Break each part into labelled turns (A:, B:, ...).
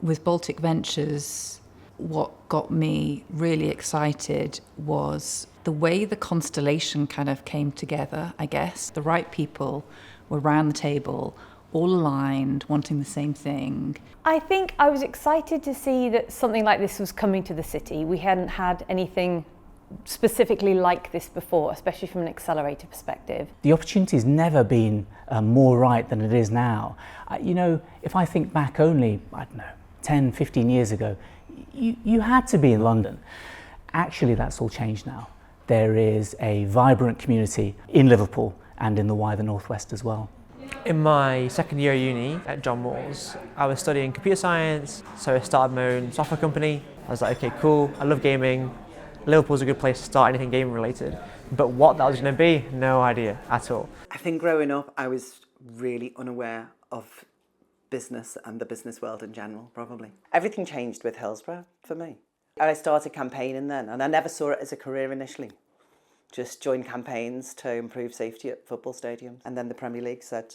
A: With Baltic Ventures, what got me really excited was the way the constellation kind of came together, I guess. The right people were around the table, all aligned, wanting the same thing.
B: I think I was excited to see that something like this was coming to the city. We hadn't had anything specifically like this before, especially from an accelerator perspective.
C: The opportunity's never been more right than it is now. If I think back only, 10, 15 years ago, you had to be in London. Actually, that's all changed now. There is a vibrant community in Liverpool and in the wider Northwest as well.
D: In my second year of uni at John Moores, I was studying computer science, so I started my own software company. I was like, okay, cool, I love gaming. Liverpool's a good place to start anything gaming related. But what that was going to be, no idea at all.
E: I think growing up, I was really unaware of business and the business world in general, probably. Everything changed with Hillsborough for me. I started campaigning then, and I never saw it as a career initially. Just joined campaigns to improve safety at football stadiums. And then the Premier League said,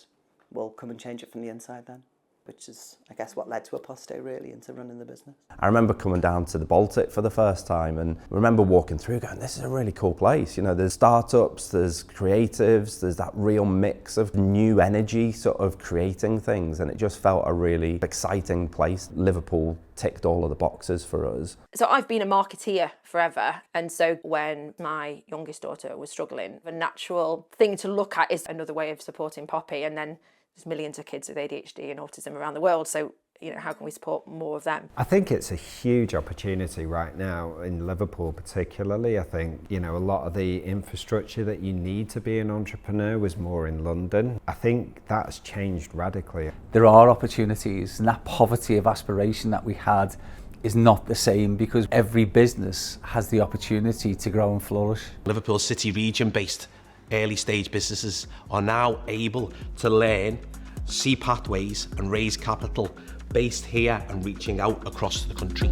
E: well, come and change it from the inside then, which is, I guess, what led to Aposto really into running the business.
F: I remember coming down to the Baltic for the first time and remember walking through going, this is a really cool place. There's startups, there's creatives, there's that real mix of new energy sort of creating things, and it just felt a really exciting place. Liverpool ticked all of the boxes for us.
G: So I've been a marketeer forever, and so when my youngest daughter was struggling, the natural thing to look at is another way of supporting Poppy, and then there's millions of kids with ADHD and autism around the world, so how can we support more of them?
H: I think it's a huge opportunity right now in Liverpool particularly. I think, a lot of the infrastructure that you need to be an entrepreneur was more in London. I think that's changed radically.
I: There are opportunities, and that poverty of aspiration that we had is not the same because every business has the opportunity to grow and flourish.
J: Liverpool City region based early stage businesses are now able to learn, see pathways and raise capital based here and reaching out across the country.